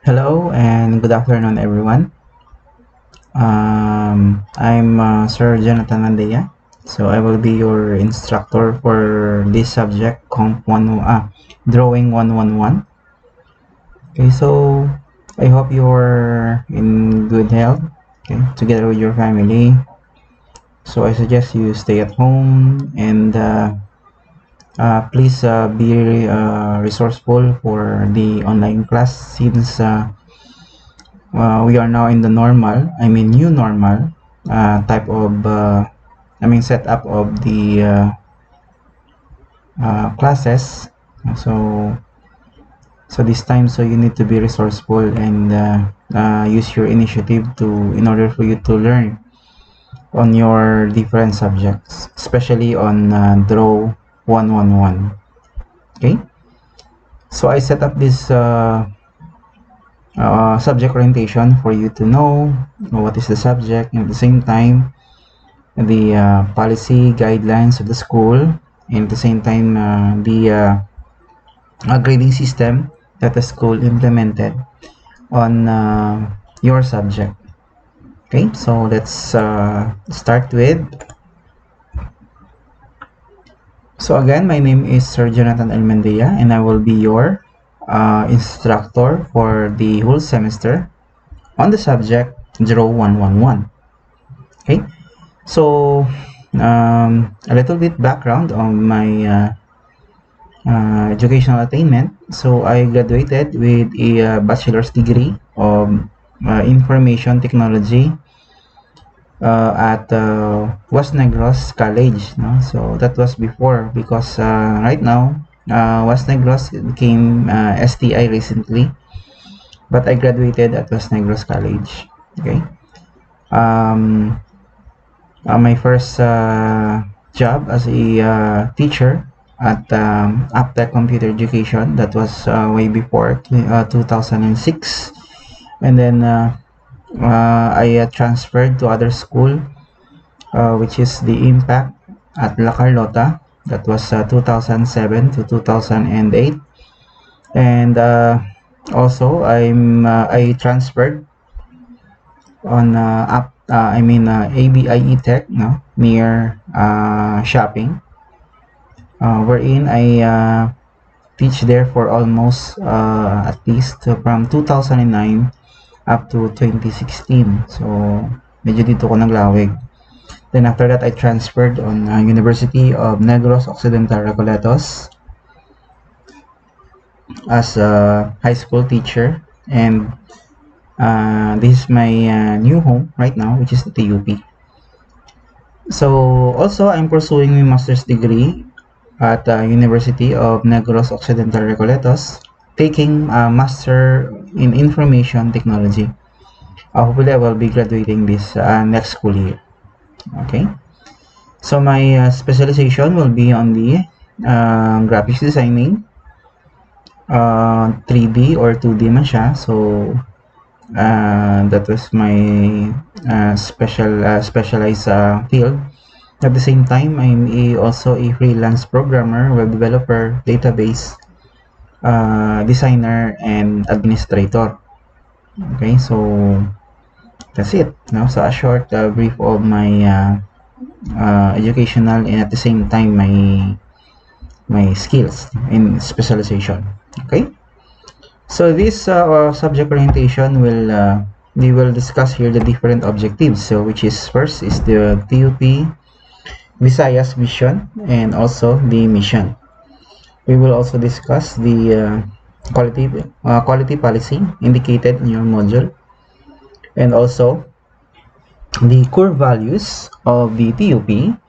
Hello and good afternoon, everyone. I'm Sir Jonathan Andea. So I will be your instructor for this subject, Drawing 111. Okay, so I hope you're in good health, okay, together with your family. So I suggest you stay at home and please be resourceful for the online class since we are now in the new normal type of, setup of the classes. So, so this time, so you need to be resourceful and use your initiative in order for you to learn on your different subjects, especially on Draw 111. Okay, so I set up this subject orientation for you to know what is the subject, and at the same time the policy guidelines of the school, and at the same time the grading system that the school implemented on your subject. Okay, so let's start with. So again, my name is Sir Jonathan Almendia, and I will be your instructor for the whole semester on the subject 0111. Okay, so a little bit background on my educational attainment. So I graduated with a bachelor's degree of information technology at West Negros College. No? So that was before, because right now West Negros became STI recently, but I graduated at West Negros College. Okay. Um, my first job as a teacher at Aptech Computer Education, that was way before 2006, and then I transferred to other school, which is the Impact at La Carlota. That was 2007 to 2008, and also I transferred on ABIE Tech, no, near shopping, wherein I teach there for almost at least from 2009 up to 2016. So medyo dito ko naglawig. Then after that, I transferred on University of Negros Occidental Recoletos as a high school teacher, and this is my new home right now, which is the TUP. So also, I'm pursuing my master's degree at University of Negros Occidental Recoletos, taking a master in information technology. Hopefully, I will be graduating this next school year. Okay. So my specialization will be on the graphics designing, 3D or 2D man siya. So that was my specialized field. At the same time, I'm also a freelance programmer, web developer, database designer, and administrator. Okay, so that's it. Now, so a short brief of my educational, and at the same time my skills in specialization. Okay, so this subject orientation will we will discuss here the different objectives. So which is first is the TUP Visayas vision and also the mission. We will also discuss the quality policy indicated in your module, and also the core values of the TUP,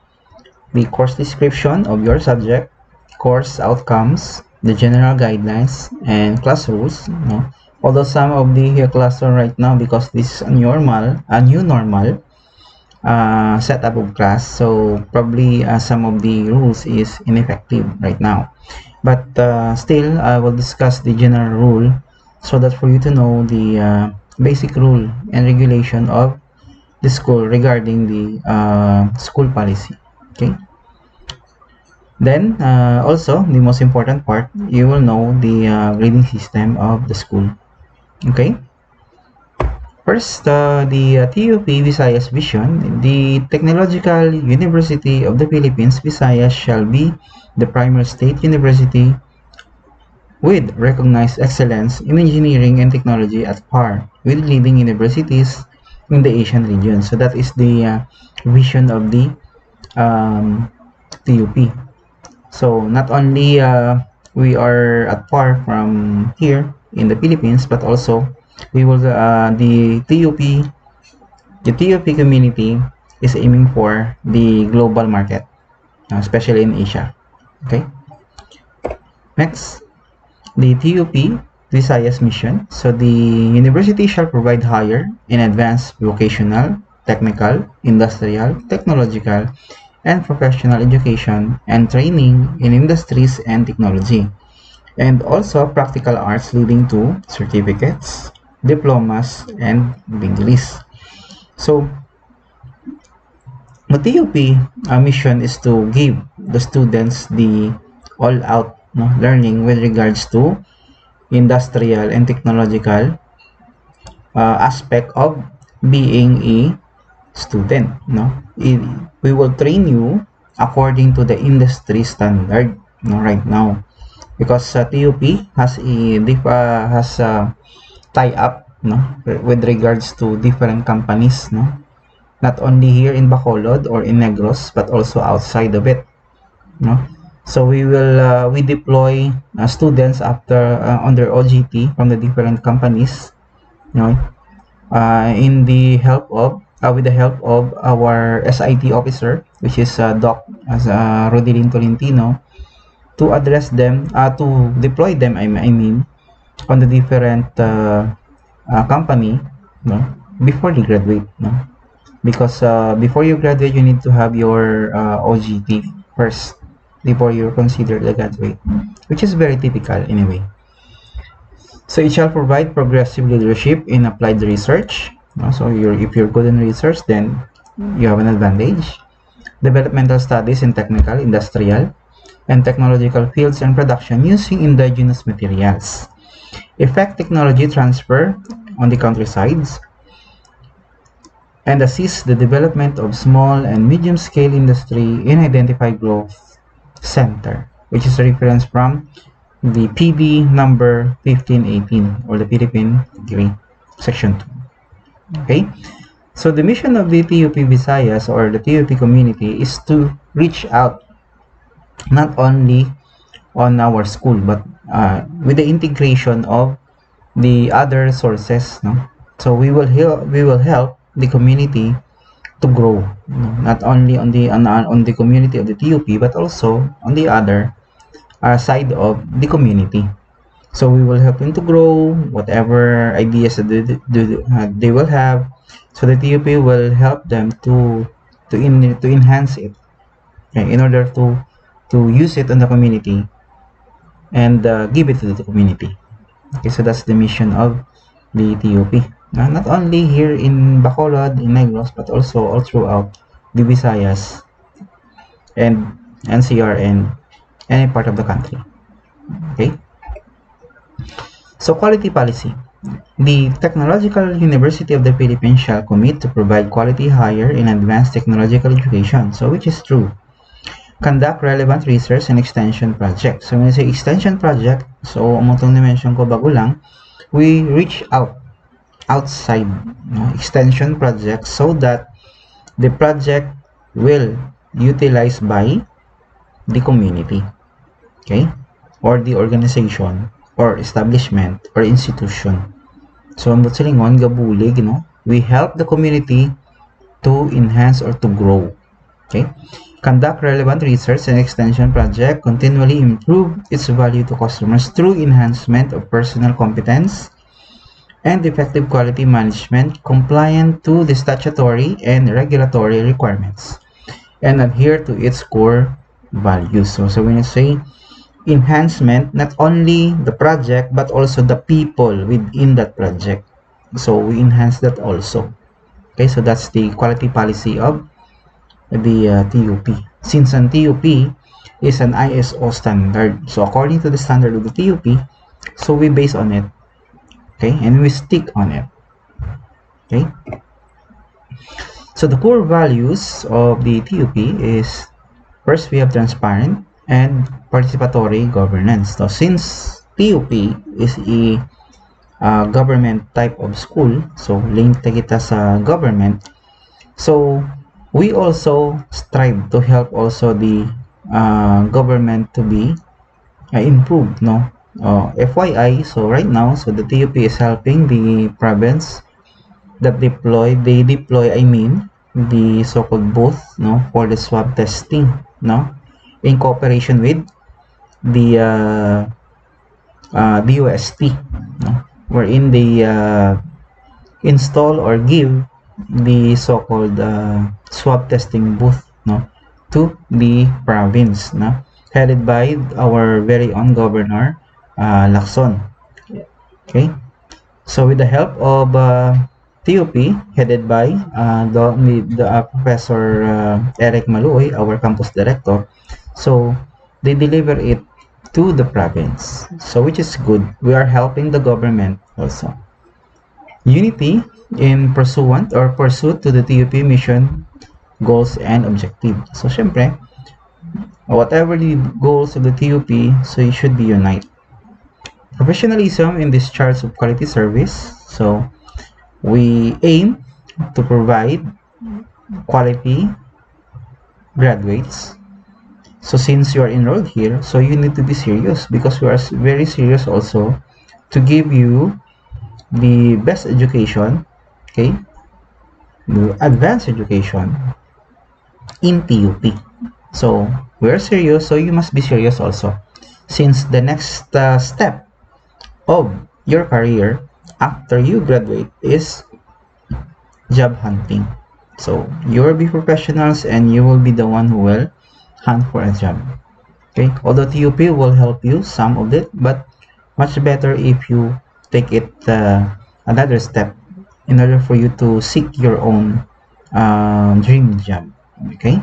the course description of your subject, course outcomes, the general guidelines, and class rules. No? Although some of the classroom right now, because this is a new normal setup of class, so probably some of the rules is ineffective right now. But still, I will discuss the general rule so that for you to know the basic rule and regulation of the school regarding the school policy. Okay. Then also the most important part, you will know the grading system of the school. Okay. First, the TUP Visayas vision. The Technological University of the Philippines, Visayas shall be the primary state university with recognized excellence in engineering and technology at par with leading universities in the Asian region. So that is the vision of the TUP. So not only we are at par from here in the Philippines, but also we will the TUP community is aiming for the global market, especially in Asia. Okay. Next, the TUP Visayas mission. So the university shall provide higher and advanced vocational, technical, industrial, technological, and professional education and training in industries and technology, and also practical arts leading to certificates, diplomas, and degrees. So the TUP mission is to give the students the all-out learning with regards to industrial and technological aspect of being a student. We will train you according to the industry standard right now, because TUP has a tie up with regards to different companies, not only here in Bacolod or in Negros but also outside of it. So we deploy students after on their OGT from the different companies, you know, in the help of with the help of our SIT officer, which is Doc Rodilin Tolentino, to address them, to deploy them. I mean, on the different company, before they graduate, because before you graduate, you need to have your OGT first before you're considered a graduate, which is very typical anyway. So it shall provide progressive leadership in applied research. So if you're good in research, then you have an advantage. Developmental studies in technical, industrial, and technological fields and production using indigenous materials. Effect technology transfer on the countrysides, and assist the development of small and medium-scale industry in identified growth center, which is a reference from the PD number 1518 or the Philippine Degree Section 2. Okay, so the mission of the TUP Visayas or the TUP community is to reach out not only on our school but with the integration of the other sources. So we will help the community to grow, not only on the community of the TUP but also on the other side of the community. So we will help them to grow whatever ideas that they will have. So the TUP will help them to enhance it, okay, in order to use it in the community and give it to the community. Okay, so that's the mission of the TUP. Not only here in Bacolod, in Negros, but also all throughout the Visayas and NCR and any part of the country. Okay. So quality policy. The Technological University of the Philippines shall commit to provide quality higher and advanced technological education. So which is true. Conduct relevant research and extension projects. So when I say extension project, so umutong na-mention ko bago lang, we reach outside extension projects so that the project will utilized by the community, okay, or the organization or establishment or institution. So ang silingon gabulig, we help the community to enhance or to grow. Okay, conduct relevant research and extension project, continually improve its value to customers through enhancement of personal competence and effective quality management compliant to the statutory and regulatory requirements, and adhere to its core values. So when you say enhancement, not only the project but also the people within that project, so we enhance that also. Okay, so that's the quality policy of the TUP. Since an TUP is an ISO standard, so according to the standard of the TUP, so we base on it Okay, and we stick on it. Okay, so the core values of the TUP is, first, we have transparent and participatory governance. So since TUP is a government type of school, so linked kita sa government, so we also strive to help also the government to be improved, no? FYI, so right now, so the TUP is helping the province that they deploy, I mean, the so-called booth, no, for the swab testing, no, in cooperation with the DOST, no, wherein they install or give the so-called swab testing booth, no, to the province, no, headed by our very own governor, Lacson. Okay, so with the help of TUP, headed by Professor Eric Maluoy, our campus director, so they deliver it to the province, so which is good. We are helping the government also. Unity in pursuit to the TUP mission, goals, and objective. So, syempre, whatever the goals of the TUP, so you should be united. Professionalism in discharge of quality service. So, we aim to provide quality graduates. So, since you are enrolled here, so you need to be serious, because we are very serious also to give you the best education, okay, the advanced education in TUP. So we're serious, so you must be serious also, since the next step of your career after you graduate is job hunting. So you will be professionals and you will be the one who will hunt for a job. Okay, although TUP will help you some of it, but much better if you take it another step in order for you to seek your own dream job. Okay,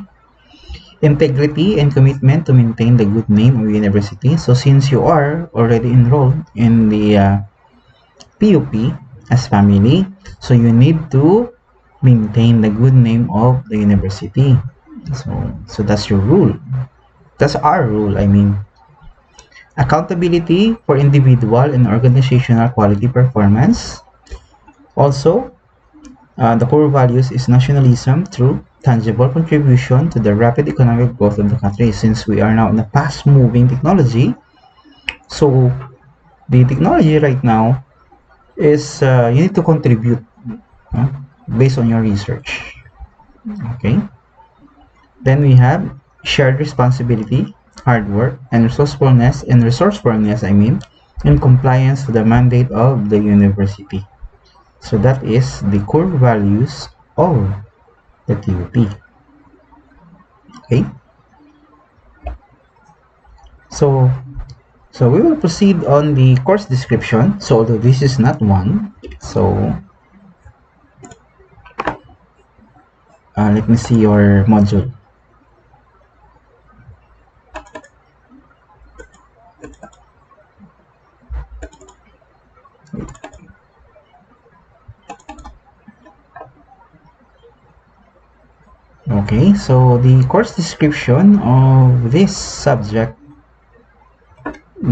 integrity and commitment to maintain the good name of university. So since you are already enrolled in the PUP as family, so you need to maintain the good name of the university. So that's your rule. That's our rule, I mean. Accountability for individual and organizational quality performance. Also, the core values is nationalism through tangible contribution to the rapid economic growth of the country. Since we are now in a fast-moving technology, so the technology right now is you need to contribute based on your research. Okay. Then we have shared responsibility, hard work, and resourcefulness, I mean, in compliance to the mandate of the university. So that is the core values of the TUP. Okay. So we will proceed on the course description. So although this is not one, so let me see your module. Okay, so the course description of this subject,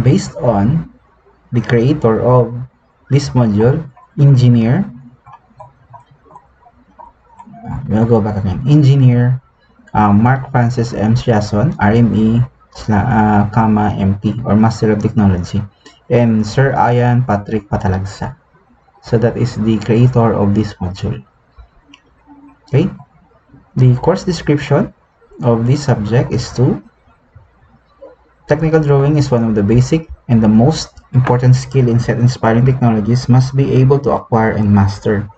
based on the creator of this module, engineer, we'll go back again, engineer Mark Francis M. Jason, RME, MT, or Master of Technology, and Sir Ian Patrick Patalagsa. So that is the creator of this module. Okay, the course description of this subject is to technical drawing is one of the basic and the most important skill in set inspiring technologies must be able to acquire and master.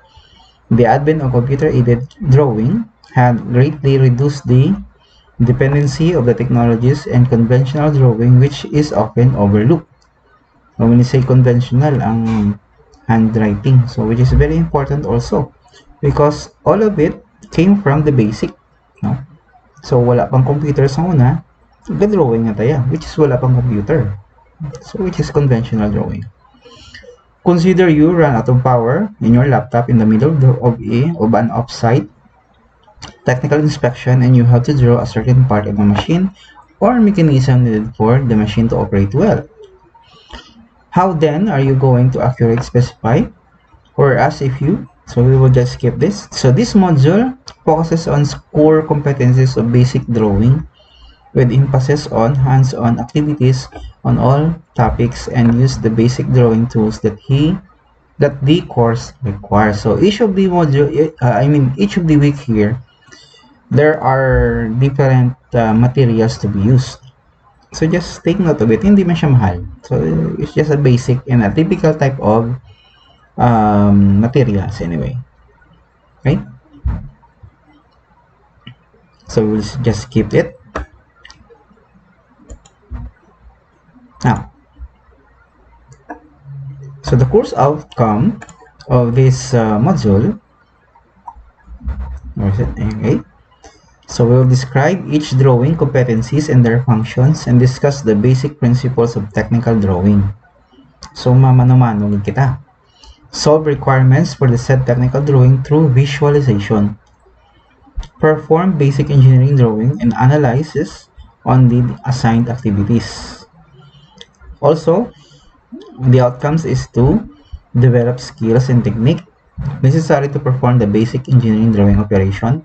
The advent of computer-aided drawing had greatly reduced the dependency of the technologies and conventional drawing, which is often overlooked. When you say conventional, ang handwriting, so which is very important also, because all of it came from the basic, no? So wala pang computer sa una, drawing na tayo, which is wala pang computer, so which is conventional drawing. Consider you run out of power in your laptop in the middle of an off-site technical inspection, and you have to draw a certain part of the machine or mechanism needed for the machine to operate well. How then are you going to accurately specify? Whereas if you, so we will just skip this. So this module focuses on core competencies of basic drawing with emphasis on hands-on activities on all topics, and use the basic drawing tools that the course requires. So each of the module, each of the week here, there are different materials to be used. So just take note of it. Hindi man siya mahal. So it's just a basic and a typical type of materials anyway. Okay? So we'll just skip it. Now, so the course outcome of this module, where is it? Okay. So we will describe each drawing competencies and their functions and discuss the basic principles of technical drawing. So mamano-mano kita. Solve requirements for the said technical drawing through visualization. Perform basic engineering drawing and analysis on the assigned activities. Also, the outcomes is to develop skills and technique necessary to perform the basic engineering drawing operation.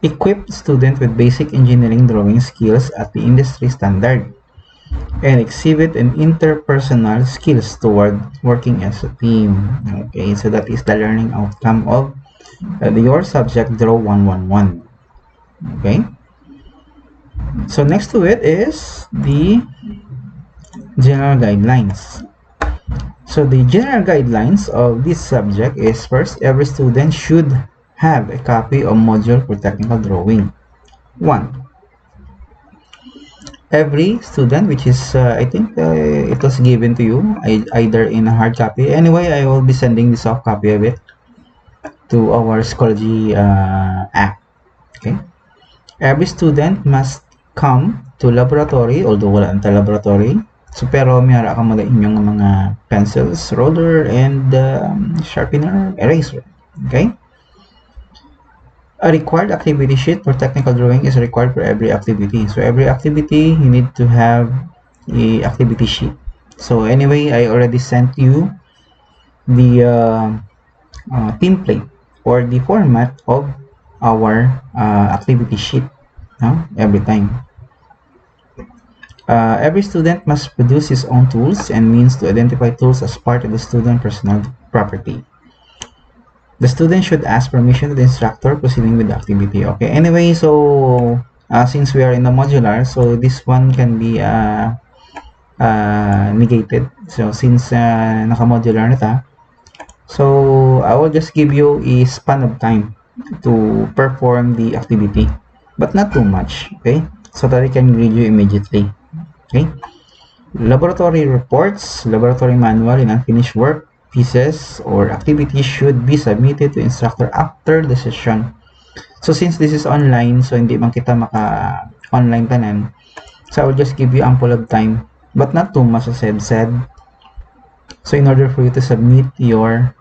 Equip student with basic engineering drawing skills at the industry standard, and exhibit an interpersonal skills toward working as a team. Okay, so that is the learning outcome of your subject Draw 111. Okay, so next to it is the general guidelines. So the general guidelines of this subject is, first, every student should have a copy of module for technical drawing. 1. Every student, which is I think it was given to you either in a hard copy. Anyway, I will be sending the soft copy of it to our Schoology app. Okay. Every student must come to laboratory, although wala ang laboratory. So, pero mayara ka muna inyong mga pencils, ruler, and sharpener, eraser. Okay? A required activity sheet for technical drawing is required for every activity. So, every activity, you need to have a activity sheet. So, anyway, I already sent you the template or the format of our activity sheet every time. Every student must produce his own tools and means to identify tools as part of the student personal property. The student should ask permission to the instructor proceeding with the activity. Okay, anyway, so since we are in the modular, so this one can be negated. So since naka-modular na ta, so I will just give you a span of time to perform the activity, but not too much, okay? So that I can read you immediately. Okay, laboratory reports, laboratory manual, and unfinished work pieces or activities should be submitted to instructor after the session. So since this is online, so hindi man kita maka-online tanan, so I will just give you ample of time, but not too much, as I've said. So in order for you to submit your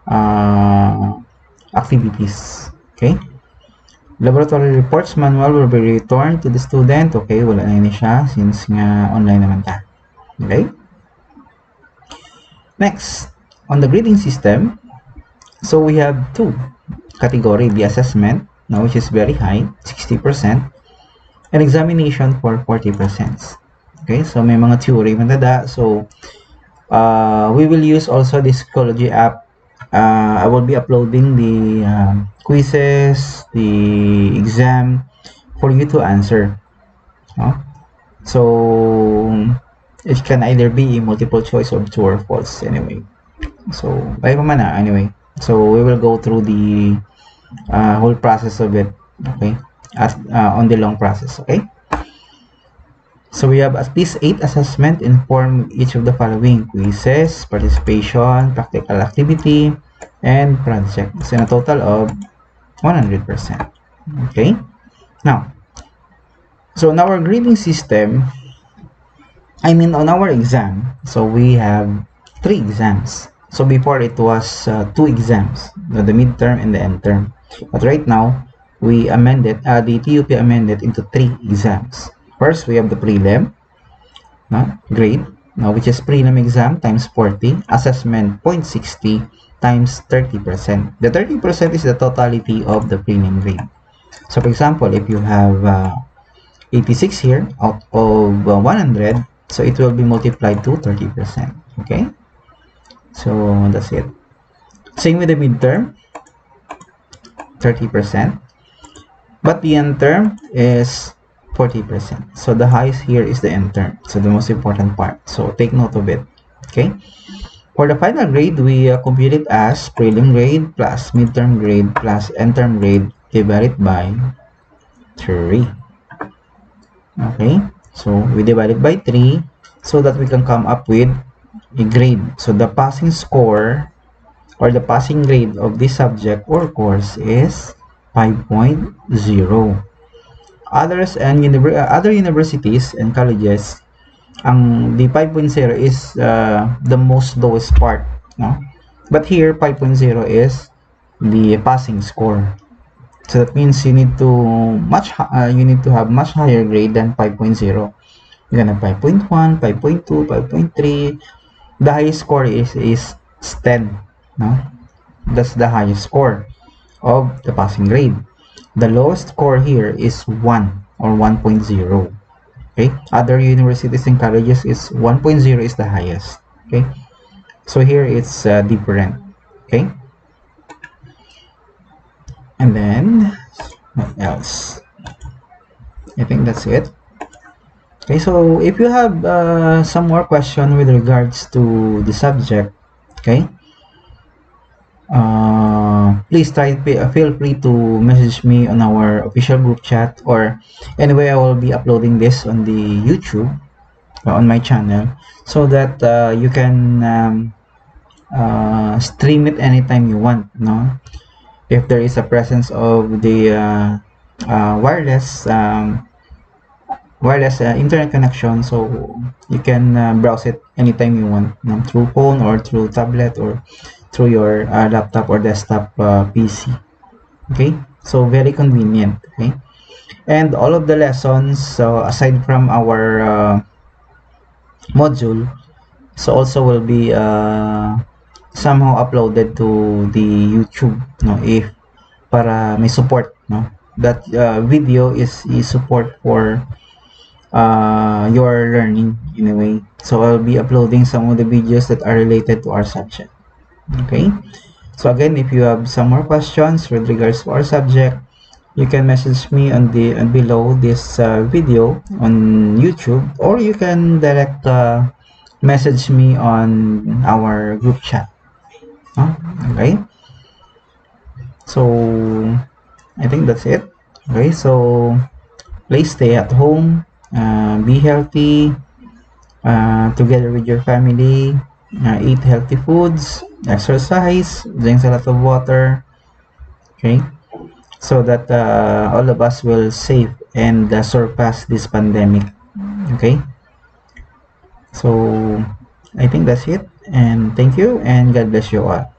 activities, okay? Laboratory reports manual will be returned to the student. Okay, wala na yun siya since nga online naman ta. Okay? Next, on the grading system, so we have two categories, the assessment, now which is very high, 60%, and examination for 40%. Okay, so may mga theory man tada. So, we will use also this Schoology app. I will be uploading the quizzes, the exam for you to answer. So it can either be multiple choice or true or false anyway. So anyway. So we will go through the whole process of it. Okay, on the long process. Okay. So we have at least 8 assessments inform each of the following: quizzes, participation, practical activity, and project. So in a total of 100%. Okay. Now, so in our grading system, on our exam, so we have 3 exams. So before it was 2 exams, the midterm and the end term. But right now, we amended, the TUP amended into 3 exams. First, we have the prelim, grade, which is prelim exam times 40, assessment 0.60 times 30%. The 30% is the totality of the prelim grade. So for example, if you have 86 here out of 100, so it will be multiplied to 30%. Okay, so that's it. Same with the midterm, 30%, but the end term is 40%. So the highest here is the end term, so the most important part, so take note of it. Okay, for the final grade, we compute it as prelim grade plus midterm grade plus end term grade divided by 3. Okay, so we divide it by 3 so that we can come up with a grade. So the passing score or the passing grade of this subject or course is 5.0. Other universities and colleges, the 5.0 is the most lowest part, no? But here 5.0 is the passing score. So that means you need to have much higher grade than 5.0. You can have 5.1, 5.2, 5.3. The highest score is 10, no? That's the highest score of the passing grade. The lowest score here is 1 or 1.0. Okay, other universities and colleges is 1.0 is the highest. Okay, so here it's different. Okay, and then what else? I think that's it. Okay, so if you have some more question with regards to the subject, okay, please feel free to message me on our official group chat, or anyway I will be uploading this on the YouTube on my channel, so that you can stream it anytime you want, no? If there is a presence of the wireless internet connection, so you can browse it anytime you want, through phone or through tablet or through your laptop or desktop PC. Okay, so very convenient. Okay, and all of the lessons, so aside from our module, so also will be somehow uploaded to the YouTube, no, if para may support, no, that video is support for your learning in a way. So I'll be uploading some of the videos that are related to our subject. Okay, so again, if you have some more questions with regards to our subject, you can message me on the below this video on YouTube, or you can direct message me on our group chat. Okay, so I think that's it. Okay, so please stay at home, be healthy, together with your family, eat healthy foods, exercise, drink a lot of water. Okay, so that all of us will save and surpass this pandemic. Okay, so I think that's it, and thank you, and God bless you all.